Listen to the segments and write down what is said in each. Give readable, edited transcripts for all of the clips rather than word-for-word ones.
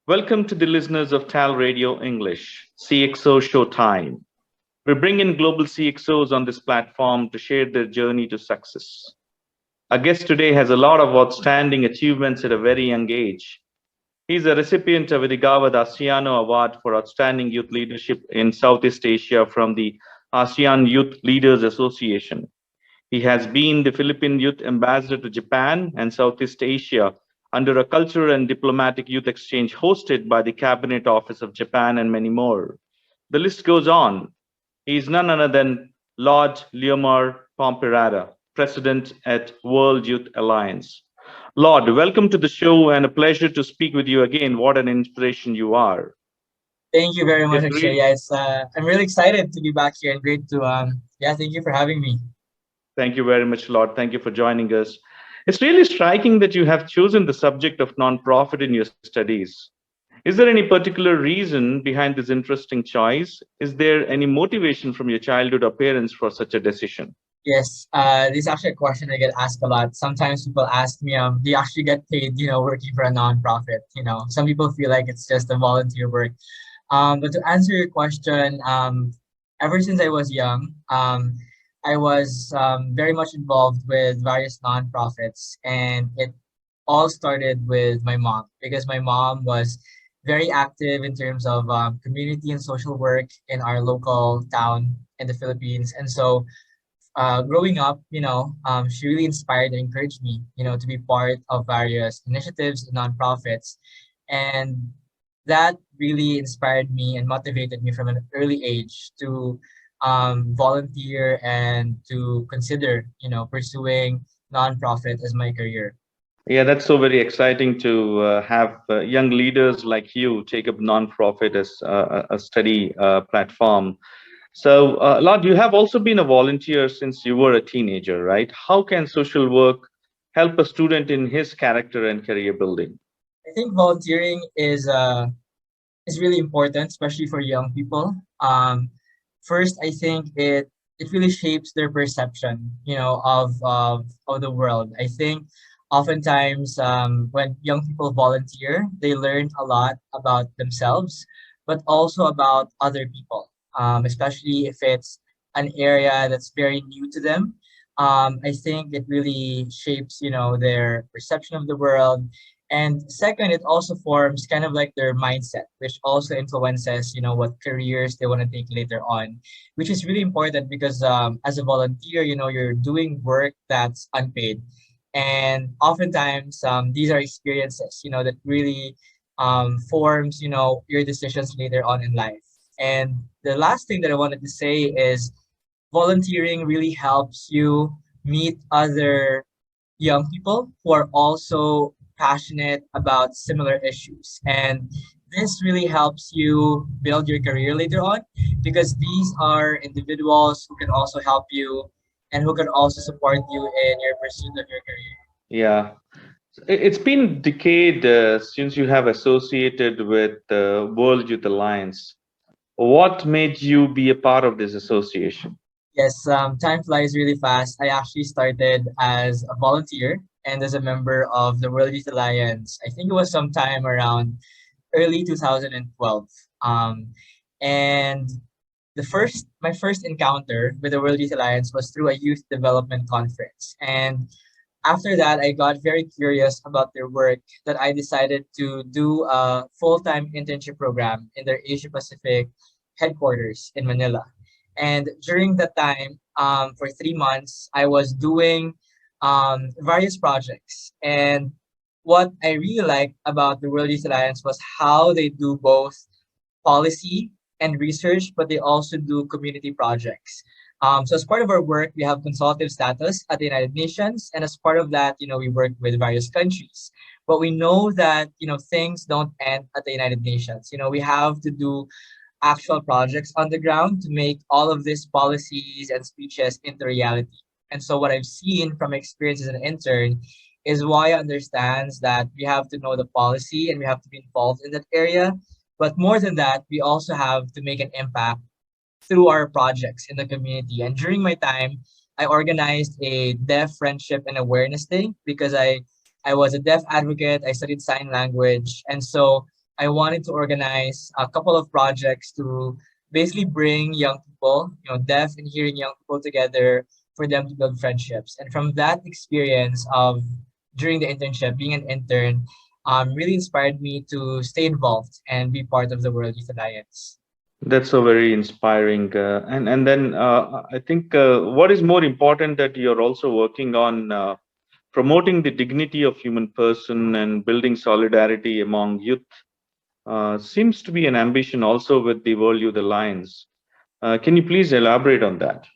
Welcome to the listeners of TALRadio English, CXO Show Time. We bring in global CXOs on this platform to share their journey to success. Our guest today has a lot of outstanding achievements at a very young age. He's a recipient of the Gawad ASEANO Award for Outstanding Youth Leadership in Southeast Asia from the ASEAN Youth Leaders Association. He has been the Philippine Youth Ambassador to Japan and Southeast Asia under a cultural and diplomatic youth exchange hosted by the Cabinet Office of Japan and many more. The list goes on. He is none other than Lord Leomer President at World Youth Alliance. Lord, welcome to the show and a pleasure to speak with you again. What an inspiration you are. Thank you very much, It's Akshay. really, Yeah, I'm really excited to be back here and great to thank you for having me. Thank you very much, Lord. Thank you for joining us. It's really striking that you have chosen the subject of nonprofit in your studies. Is there any particular reason behind this interesting choice? Is there any motivation from your childhood or parents for such a decision? Yes, this is actually a question I get asked a lot. Sometimes people ask me, do you actually get paid, working for a nonprofit? Some people feel like it's just a volunteer work. But to answer your question, ever since I was young, I was very much involved with various nonprofits, and it all started with my mom because my mom was very active in terms of community and social work in our local town in the Philippines. And so, growing up, she really inspired and encouraged me, to be part of various initiatives and nonprofits. And that really inspired me and motivated me from an early age to volunteer and to consider, pursuing nonprofit as my career. Yeah, that's so very exciting to have young leaders like you take up nonprofit as a study platform. So, Lord, you have also been a volunteer since you were a teenager, right? How can social work help a student in his character and career building? I think volunteering is really important, especially for young people. First, I think it really shapes their perception, of the world. I think oftentimes when young people volunteer, they learn a lot about themselves, but also about other people, especially if it's an area that's very new to them. I think it really shapes, their perception of the world. And second, it also forms kind of like their mindset, which also influences, what careers they want to take later on, which is really important because as a volunteer, you're doing work that's unpaid. And oftentimes, these are experiences, that really forms, your decisions later on in life. And the last thing that I wanted to say is volunteering really helps you meet other young people who are also passionate about similar issues. And this really helps you build your career later on because these are individuals who can also help you and who can also support you in your pursuit of your career. Yeah, it's been a decade since you have associated with the World Youth Alliance. What made you be a part of this association? Yes, time flies really fast. I actually started as a volunteer and as a member of the World Youth Alliance. I think it was sometime around early 2012. And my first encounter with the World Youth Alliance was through a youth development conference. And after that, I got very curious about their work that I decided to do a full-time internship program in their Asia Pacific headquarters in Manila. And during that time, for 3 months, I was doing various projects. And what I really liked about the World Youth Alliance was how they do both policy and research, but they also do community projects. So as part of our work, we have consultative status at the United Nations, and as part of that, we work with various countries. But we know that things don't end at the United Nations. We have to do actual projects on the ground to make all of these policies and speeches into reality. And so what I've seen from experience as an intern is why understands that we have to know the policy and we have to be involved in that area. But more than that, we also have to make an impact through our projects in the community. And during my time, I organized a Deaf Friendship and Awareness Day because I was a deaf advocate. I studied sign language, and so I wanted to organize a couple of projects to basically bring young people, deaf and hearing young people together for them to build friendships. And from that experience of during the internship, being an intern, really inspired me to stay involved and be part of the World Youth Alliance. That's so very inspiring. And then I think what is more important that you're also working on promoting the dignity of human person and building solidarity among youth seems to be an ambition also with the World Youth Alliance. Can you please elaborate on that?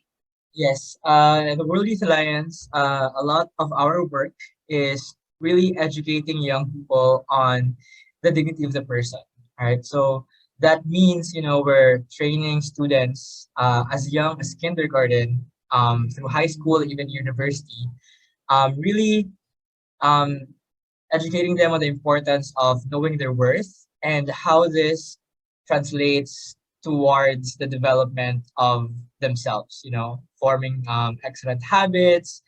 Yes, the World Youth Alliance, a lot of our work is really educating young people on the dignity of the person, right? So that means, we're training students as young as kindergarten, through high school, even university, really um, educating them on the importance of knowing their worth and how this translates towards the development of themselves, forming excellent habits,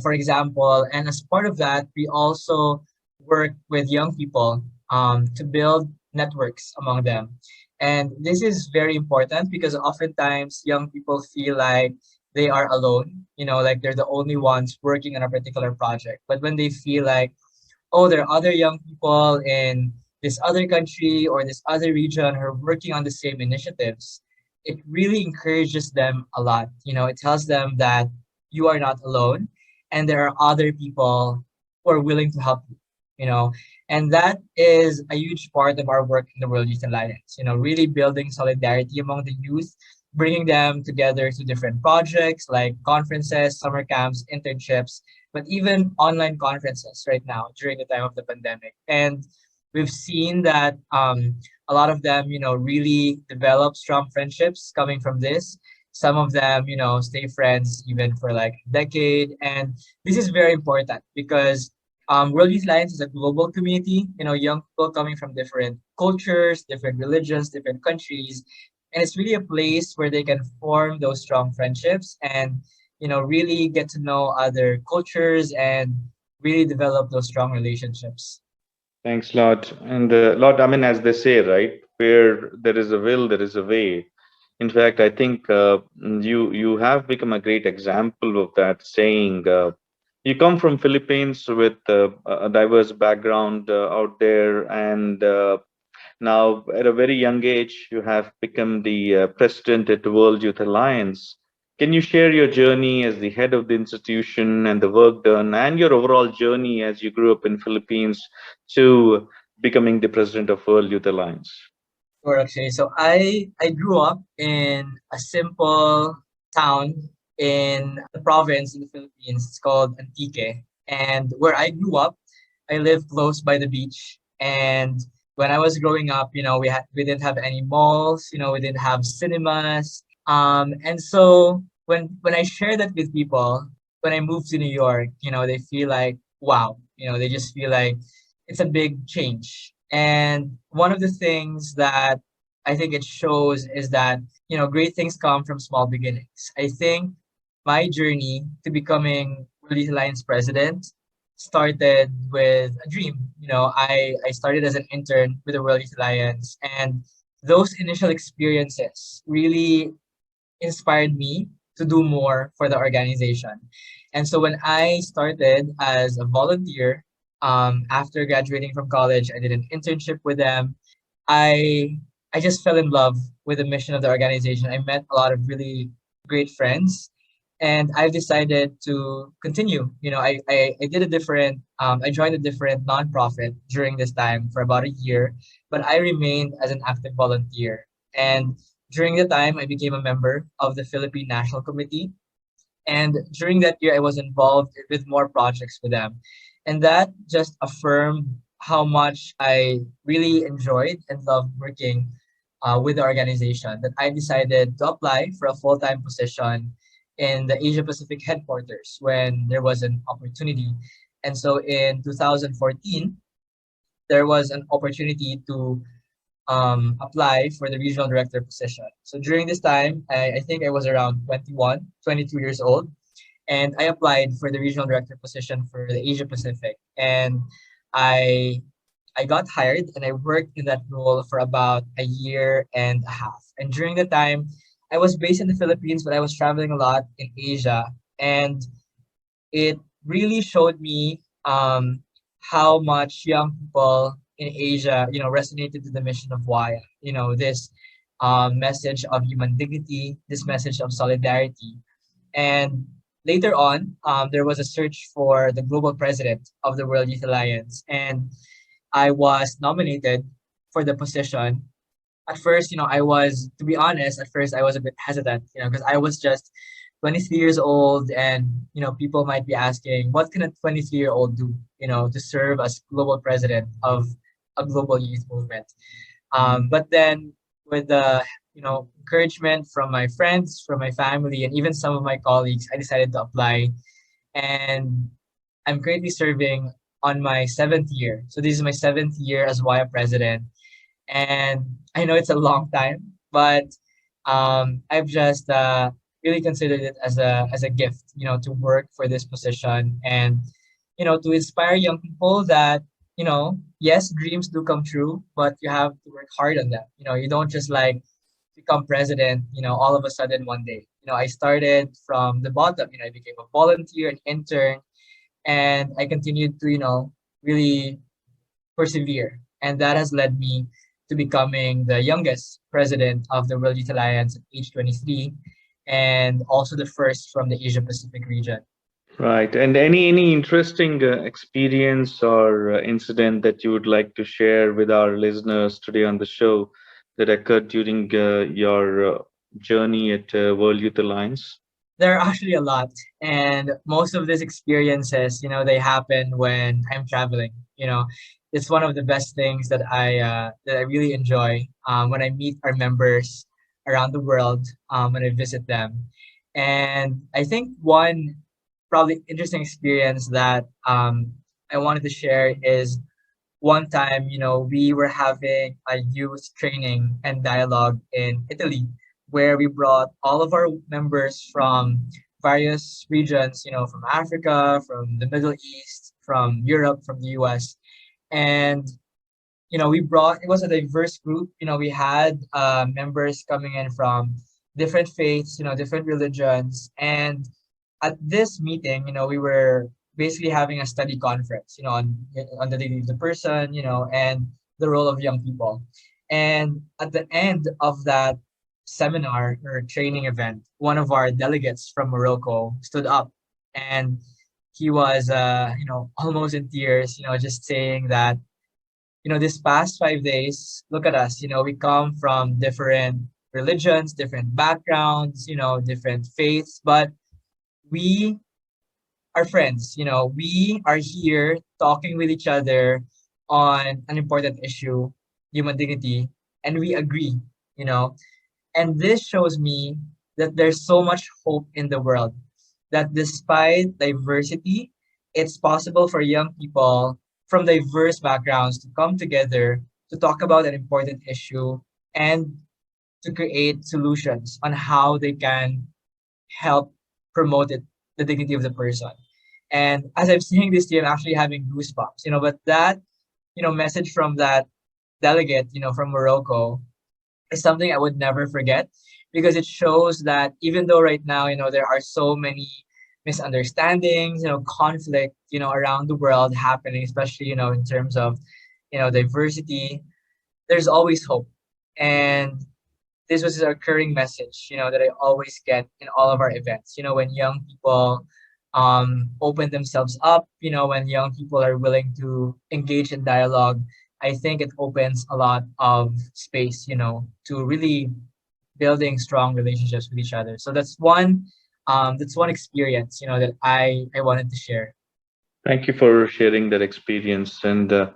for example. And as part of that, we also work with young people to build networks among them. And this is very important because oftentimes young people feel like they are alone, like they're the only ones working on a particular project. But when they feel like, oh, there are other young people in this other country or this other region who are working on the same initiatives, it really encourages them a lot. It tells them that you are not alone and there are other people who are willing to help you, you know. And that is a huge part of our work in the World Youth Alliance, really building solidarity among the youth, bringing them together to different projects like conferences, summer camps, internships, but even online conferences right now during the time of the pandemic. And we've seen that a lot of them, really develop strong friendships coming from this. Some of them, stay friends even for like a decade. And this is very important because World Youth Alliance is a global community, young people coming from different cultures, different religions, different countries. And it's really a place where they can form those strong friendships and really get to know other cultures and really develop those strong relationships. Thanks, Lord. And Lord, I mean, as they say, right, where there is a will, there is a way. In fact, I think you have become a great example of that saying. You come from Philippines with a diverse background out there, and now at a very young age, you have become the president at the World Youth Alliance. Can you share your journey as the head of the institution and the work done, and your overall journey as you grew up in Philippines to becoming the president of World Youth Alliance? Sure, Akshay. So I grew up in a simple town in the province in the Philippines. It's called Antique. And where I grew up, I lived close by the beach. And when I was growing up, we didn't have any malls, we didn't have cinemas. And so when I share that with people, when I moved to New York, they feel like, wow, they just feel like it's a big change. And one of the things that I think it shows is that, great things come from small beginnings. I think my journey to becoming World Youth Alliance president started with a dream. I started as an intern with the World Youth Alliance, and those initial experiences really inspired me to do more for the organization. And so when I started as a volunteer, after graduating from college, I did an internship with them. I I just fell in love with the mission of the organization. I met a lot of really great friends, and I've decided to continue. I did a different I joined a different nonprofit during this time for about a year, but I remained as an active volunteer. And during the time, I became a member of the Philippine National Committee, and during that year, I was involved with more projects with them. And that just affirmed how much I really enjoyed and loved working with the organization, that I decided to apply for a full time position in the Asia Pacific headquarters when there was an opportunity. And so in 2014, there was an opportunity to apply for the regional director position. So during this time, I think I was around 21, 22 years old. and I applied for the regional director position for the Asia Pacific. And I I got hired and I worked in that role for about a year and a half. And during the time, I was based in the Philippines, but I was traveling a lot in Asia. And it really showed me how much young people in Asia, resonated to the mission of WAYA. This message of human dignity, this message of solidarity. And later on, there was a search for the global president of the World Youth Alliance, and I was nominated for the position. At first, to be honest, at first I was a bit hesitant, because I was just 23 years old, and people might be asking, what can a 23-year-old do, to serve as global president of a global youth movement? But then, with the encouragement from my friends, from my family, and even some of my colleagues, I decided to apply, and I'm currently serving on my seventh year. So this is my seventh year as WIA president, and I know it's a long time, but I've just really considered it as a gift, to work for this position, and to inspire young people that yes, dreams do come true, but you have to work hard on them. You don't just like become president, all of a sudden one day. I started from the bottom. I became a volunteer, an intern, and I continued to really persevere. And that has led me to becoming the youngest president of the World Youth Alliance at age 23, and also the first from the Asia Pacific region. Right. And any interesting experience or incident that you would like to share with our listeners today on the show that occurred during your journey at World Youth Alliance? There are actually a lot, and most of these experiences, they happen when I'm traveling. It's one of the best things that I really enjoy when I meet our members around the world, when I visit them. And I think one probably interesting experience that I wanted to share is one time, we were having a youth training and dialogue in Italy, where we brought all of our members from various regions, from Africa, from the Middle East, from Europe, from the US. And, it was a diverse group. We had members coming in from different faiths, different religions. And at this meeting, we were basically having a study conference, on the dignity of the person, and the role of young people. And at the end of that seminar or training event, one of our delegates from Morocco stood up, and he was, almost in tears, just saying that, this past 5 days, look at us, we come from different religions, different backgrounds, different faiths, but we are friends. We are here talking with each other on an important issue, human dignity, and we agree, you know. And this shows me that there's so much hope in the world, that despite diversity, it's possible for young people from diverse backgrounds to come together to talk about an important issue and to create solutions on how they can help promote it, the dignity of the person. And as I'm saying this to you, I'm actually having goosebumps, but that, message from that delegate, from Morocco is something I would never forget, because it shows that even though right now, there are so many misunderstandings, conflict, around the world happening, especially, in terms of, diversity, there's always hope. And this was a recurring message, that I always get in all of our events. When young people open themselves up, when young people are willing to engage in dialogue, I think it opens a lot of space, to really building strong relationships with each other. So that's one experience, that I wanted to share. Thank you for sharing that experience. And uh,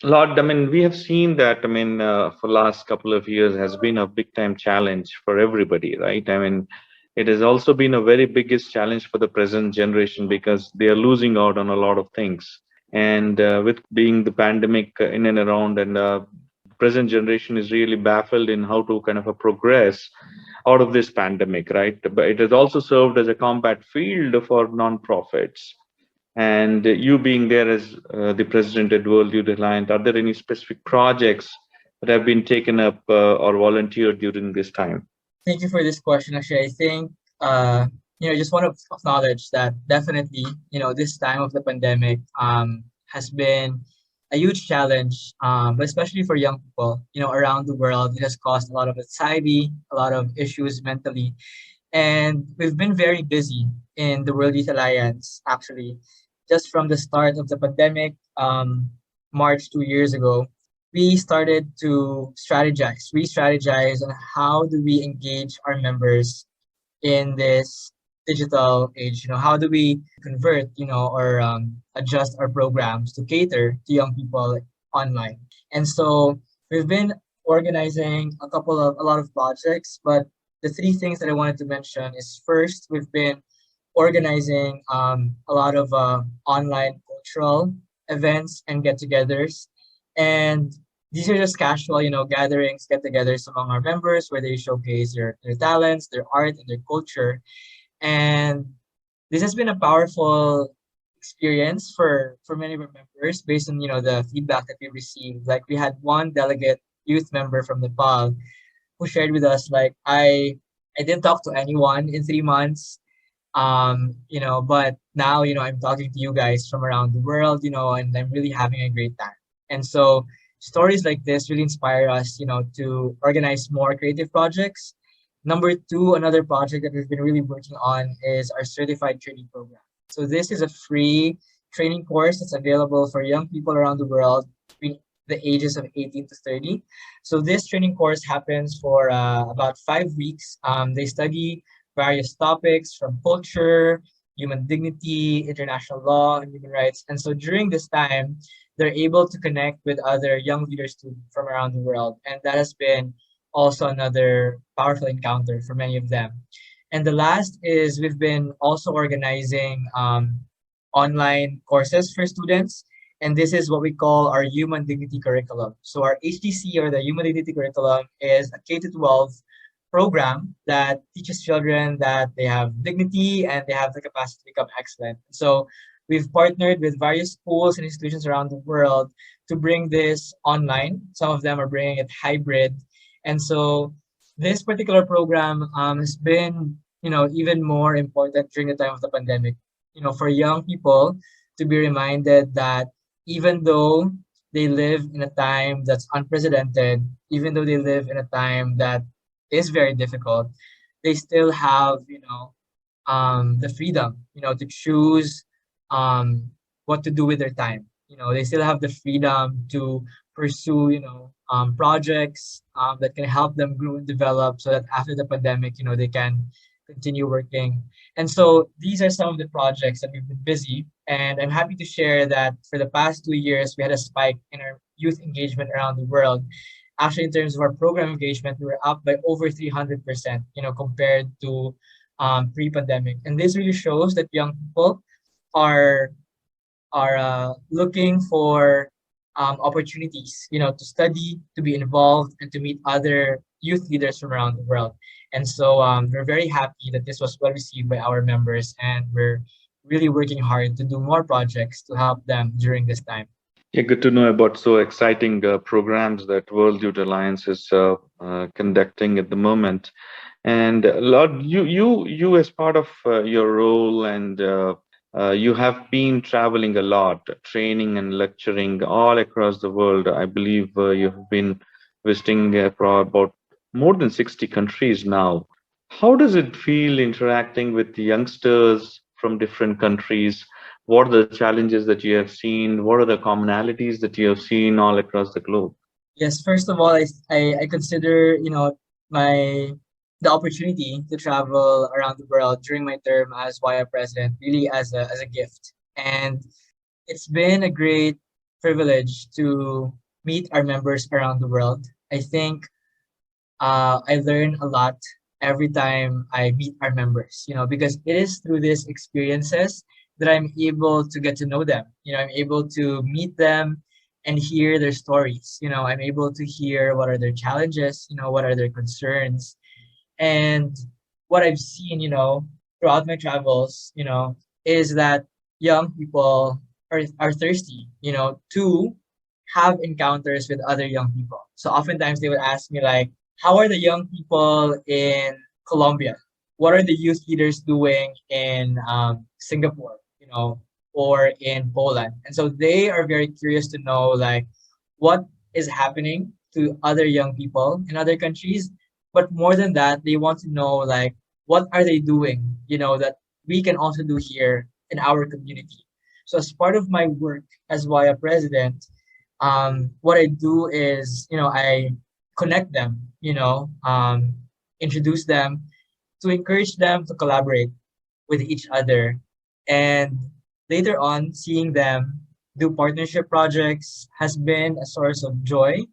Lord, I mean, we have seen that, I mean, for last couple of years has been a big time challenge for everybody, right? I mean, it has also been a very biggest challenge for the present generation because they are losing out on a lot of things. And with being the pandemic in and around, and present generation is really baffled in how to kind of progress. out of this pandemic, right? But it has also served as a combat field for nonprofits. And you being there as the president at World Youth Alliance, are there any specific projects that have been taken up or volunteered during this time? Thank you for this question, Akshay. I think, just want to acknowledge that definitely, this time of the pandemic has been a huge challenge, but especially for young people, around the world. It has caused a lot of anxiety, a lot of issues mentally. And we've been very busy in the World Youth Alliance, actually. Just from the start of the pandemic, March 2 years ago, we started to re-strategize on how do we engage our members in this digital age. How do we convert, or adjust our programs to cater to young people online? And so we've been organizing a lot of projects, but the three things that I wanted to mention is first, we've been organizing a lot of online cultural events and get-togethers, and these are just casual, gatherings, get-togethers among our members where they showcase their talents, their art, and their culture. And this has been a powerful experience for many of our members based on the feedback that we received. Like we had one delegate youth member from Nepal who shared with us like I didn't talk to anyone in 3 months, but now I'm talking to you guys from around the world, and I'm really having a great time. And so stories like this really inspire us, to organize more creative projects. Number two, another project that we've been really working on is our certified training program. So this is a free training course that's available for young people around the world between the ages of 18 to 30. So this training course happens for about 5 weeks. They study various topics from culture, human dignity, international law, and human rights. And so during this time, they're able to connect with other young leaders too from around the world. And that has been also another powerful encounter for many of them. And the last is we've been also organizing online courses for students. And this is what we call our Human Dignity Curriculum. So our HDC, or the Human Dignity Curriculum, is a K-12 program that teaches children that they have dignity and they have the capacity to become excellent. So we've partnered with various schools and institutions around the world to bring this online. Some of them are bringing it hybrid. And so this particular program has been, even more important during the time of the pandemic, for young people to be reminded that even though they live in a time that's unprecedented, even though they live in a time that is very difficult, they still have, the freedom, to choose what to do with their time. They still have the freedom to pursue, projects that can help them grow and develop so that after the pandemic, they can continue working. And so these are some of the projects that we've been busy. And I'm happy to share that for the past 2 years, we had a spike in our youth engagement around the world. Actually, in terms of our program engagement, we were up by over 300%, compared to pre-pandemic. And this really shows that young people are looking for opportunities, to study, to be involved, and to meet other youth leaders from around the world. And so we're very happy that this was well received by our members, and we're really working hard to do more projects to help them during this time. Yeah, good to know about so exciting programs that World Youth Alliance is conducting at the moment. And Lord, you as part of your role, and you have been traveling a lot, training and lecturing all across the world. I believe you have been visiting about more than 60 countries now. How does it feel interacting with the youngsters from different countries? What are the challenges that you have seen? What are the commonalities that you have seen all across the globe? Yes, first of all, I consider, my the opportunity to travel around the world during my term as YA president really as a gift. And it's been a great privilege to meet our members around the world. I think I learn a lot every time I meet our members, because it is through these experiences that I'm able to get to know them. I'm able to meet them and hear their stories. I'm able to hear what are their challenges, what are their concerns. And what I've seen, throughout my travels, is that young people are thirsty, to have encounters with other young people. So oftentimes they would ask me like, how are the young people in Colombia? What are the youth leaders doing in Singapore, or in Poland? And so they are very curious to know like what is happening to other young people in other countries. But more than that, they want to know like what are they doing, that we can also do here in our community. So as part of my work as WIA president, what I do is, I connect them, introduce them to encourage them to collaborate with each other. And later on, seeing them do partnership projects has been a source of joy.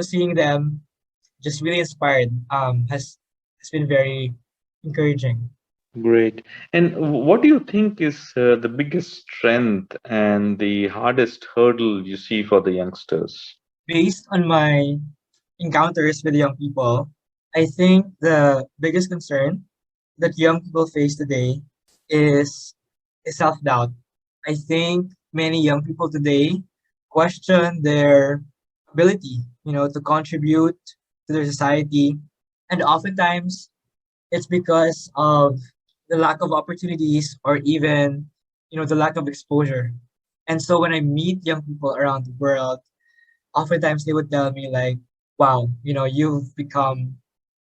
Seeing them just really inspired has been very encouraging. Great. And what do you think is the biggest strength and the hardest hurdle you see for the youngsters? Based on my encounters with young people, I think the biggest concern that young people face today is, self doubt. I think many young people today question their ability, to contribute to their society. And oftentimes it's because of the lack of opportunities or even, the lack of exposure. And so when I meet young people around the world, oftentimes they would tell me like, wow, you've become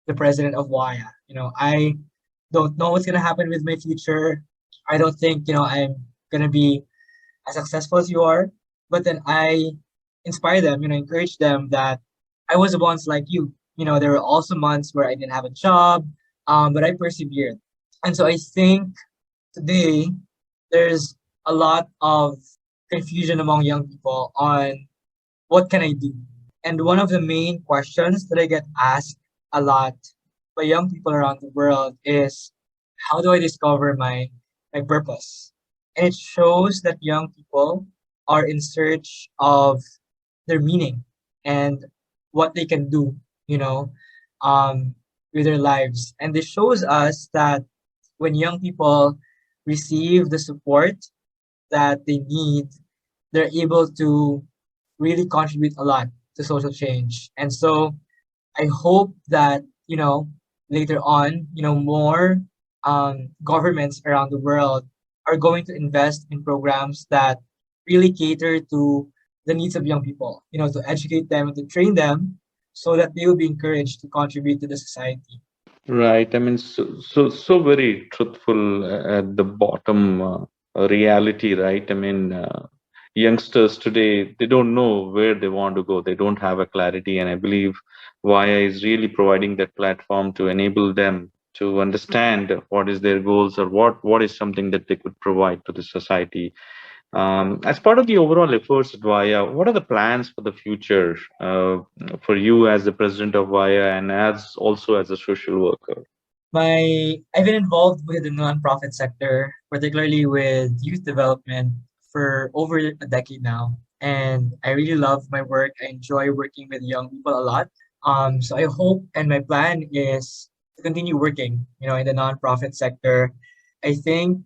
the president of WIA. I don't know what's gonna happen with my future. I don't think, I'm gonna be as successful as you are. But then I inspire them, encourage them that I was once like you. There were also months where I didn't have a job, but I persevered. And so I think today there's a lot of confusion among young people on what can I do? And one of the main questions that I get asked a lot by young people around the world is, how do I discover my purpose? And it shows that young people are in search of their meaning and what they can do, you know, um, with their lives. And this shows us that when young people receive the support that they need, they're able to really contribute a lot to social change. And so I hope that, later on, more governments around the world are going to invest in programs that really cater to the needs of young people, to educate them and to train them so that they will be encouraged to contribute to the society. Right. I mean, so very truthful at the bottom reality, right? I mean, youngsters today, they don't know where they want to go. They don't have a clarity. And I believe VIA is really providing that platform to enable them to understand what is their goals or what is something that they could provide to the society. As part of the overall efforts at VIA, what are the plans for the future for you as the president of VIA and as also as a social worker? I've been involved with the nonprofit sector, particularly with youth development, for over a decade now. And I really love my work. I enjoy working with young people a lot. So I hope and my plan is to continue working, in the nonprofit sector. I think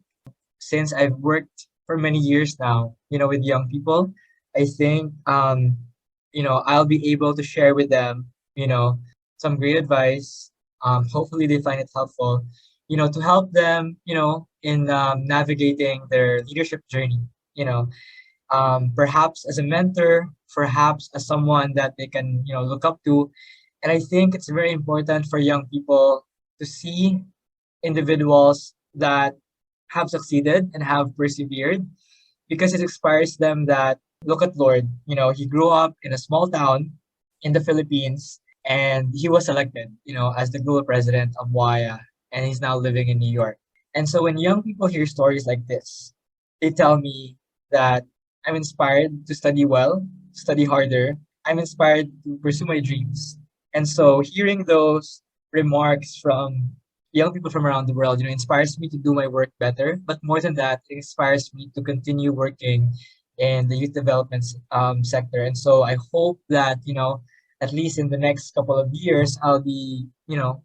since I've worked for many years now, with young people, I think I'll be able to share with them, some great advice. Hopefully they find it helpful, to help them, in navigating their leadership journey, perhaps as a mentor, perhaps as someone that they can, look up to. And I think it's very important for young people to see individuals that have succeeded and have persevered, because it inspires them that look at Lord, he grew up in a small town in the Philippines and he was elected, as the global president of WIA, and he's now living in New York. And so when young people hear stories like this, they tell me that I'm inspired to study well, study harder. I'm inspired to pursue my dreams. And so hearing those remarks from young people from around the world, inspires me to do my work better. But more than that, it inspires me to continue working in the youth development sector. And so I hope that, at least in the next couple of years, I'll be,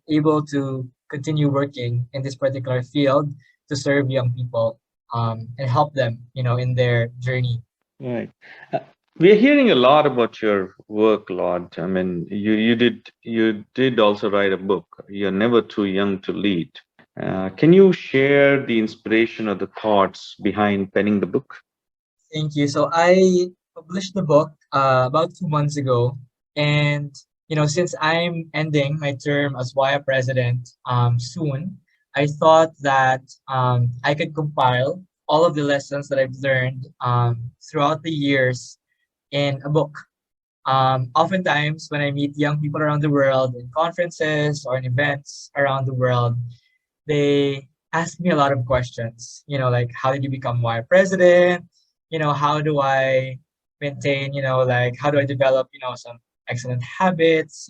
able to continue working in this particular field to serve young people, and help them, in their journey. Right. Uh, we are hearing a lot about your work, Lord. I mean, you did also write a book. You're never too young to lead. Can you share the inspiration or the thoughts behind penning the book? Thank you. So I published the book about 2 months ago, and since I'm ending my term as WIA president soon, I thought that I could compile all of the lessons that I've learned throughout the years in a book. Oftentimes, when I meet young people around the world in conferences or in events around the world, they ask me a lot of questions. Like how did you become WIA president? How do I maintain? Like how do I develop? Some excellent habits.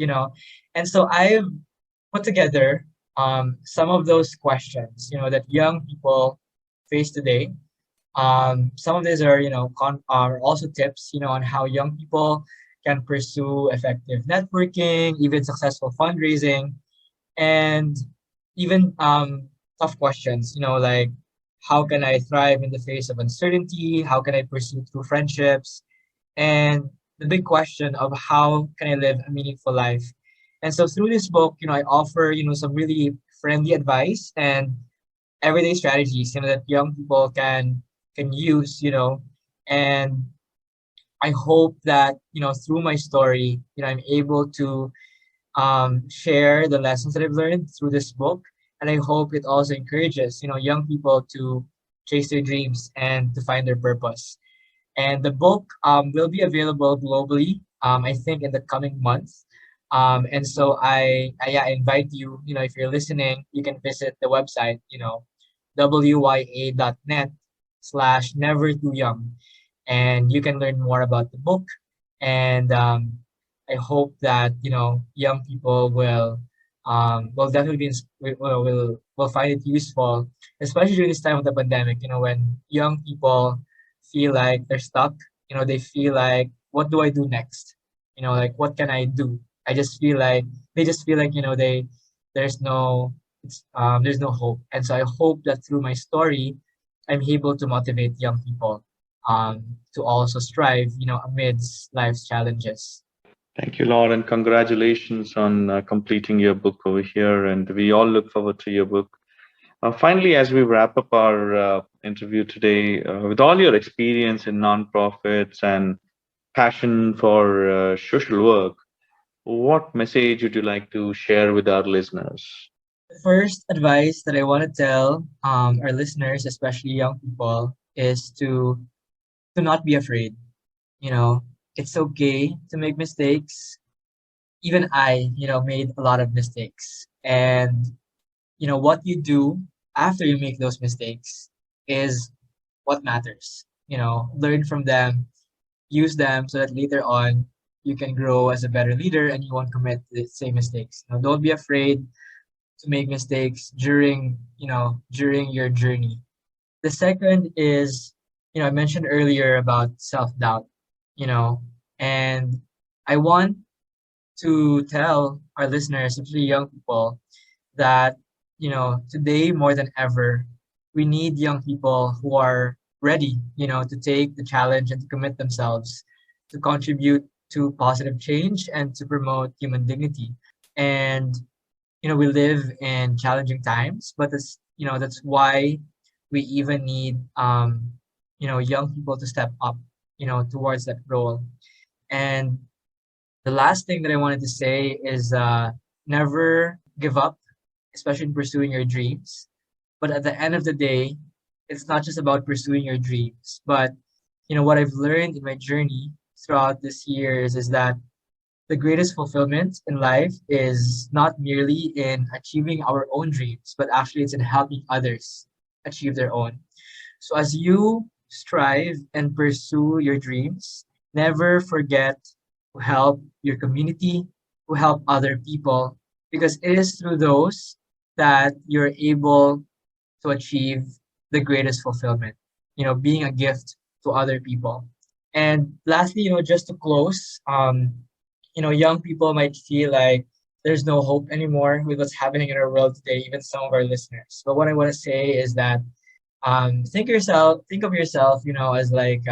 And so I've put together some of those questions. That young people face today. Some of these are are also tips on how young people can pursue effective networking, even successful fundraising, and even tough questions, like how can I thrive in the face of uncertainty? How can I pursue true friendships? And the big question of how can I live a meaningful life? And so through this book, I offer, some really friendly advice and everyday strategies, that young people can use, and I hope that, through my story, I'm able to share the lessons that I've learned through this book. And I hope it also encourages, young people to chase their dreams and to find their purpose. And the book will be available globally, I think, in the coming months. And so I invite you, if you're listening, you can visit the website, wya.net/never too young. And you can learn more about the book. And I hope that young people will definitely will find it useful, especially during this time of the pandemic. When young people feel like they're stuck. They feel like, what do I do next? Like what can I do? I just feel like they just feel like there's no there's no hope. And so I hope that through my story, I'm able to motivate young people to also strive, amidst life's challenges. Thank you, Lord, and congratulations on completing your book over here. And we all look forward to your book. Finally, as we wrap up our interview today, with all your experience in nonprofits and passion for social work, what message would you like to share with our listeners? The first advice that I want to tell our listeners, especially young people, is to not be afraid. You know, it's okay to make mistakes. Even I, made a lot of mistakes. And what you do after you make those mistakes is what matters. Learn from them, use them so that later on you can grow as a better leader and you won't commit the same mistakes. Don't be afraid to make mistakes during your journey. The second is, I mentioned earlier about self-doubt, you know, and I want to tell our listeners, especially young people, that, today more than ever, we need young people who are ready, to take the challenge and to commit themselves to contribute to positive change and to promote human dignity. And we live in challenging times, but that's why we even need young people to step up, towards that role. And the last thing that I wanted to say is never give up, especially in pursuing your dreams. But at the end of the day, it's not just about pursuing your dreams, but what I've learned in my journey throughout this years is that the greatest fulfillment in life is not merely in achieving our own dreams, but actually it's in helping others achieve their own. So as you strive and pursue your dreams, never forget to help your community, to help other people, because it is through those that you're able to achieve the greatest fulfillment, being a gift to other people. And lastly, just to close, young people might feel like there's no hope anymore with what's happening in our world today, even some of our listeners. But what I want to say is that think of yourself, as like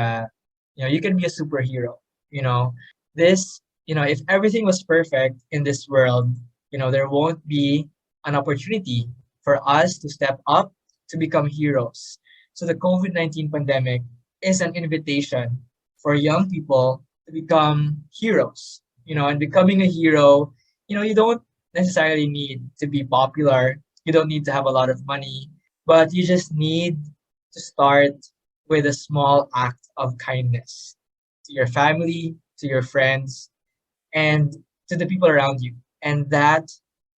you can be a superhero. You know, if everything was perfect in this world, there won't be an opportunity for us to step up to become heroes. So the COVID-19 pandemic is an invitation for young people to become heroes. And becoming a hero, you don't necessarily need to be popular. You don't need to have a lot of money, but you just need to start with a small act of kindness to your family, to your friends, and to the people around you. And that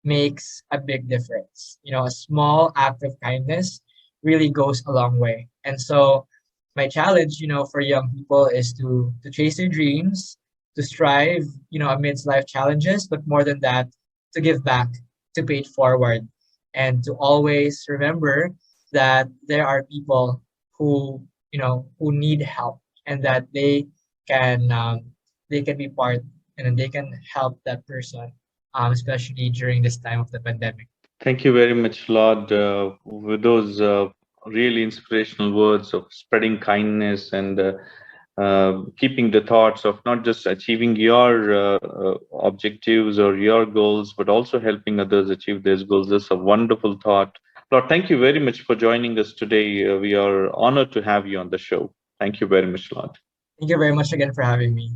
makes a big difference. A small act of kindness really goes a long way. And so my challenge, for young people is to chase their dreams, to strive, amidst life challenges, but more than that, to give back, to pay it forward, and to always remember that there are people who need help, and that they can be part, and then they can help that person, especially during this time of the pandemic. Thank you very much, Lord, with those really inspirational words of spreading kindness and keeping the thoughts of not just achieving your objectives or your goals, but also helping others achieve those goals. That's a wonderful thought. Lord, thank you very much for joining us today. We are honored to have you on the show. Thank you very much, Lord. Thank you very much again for having me.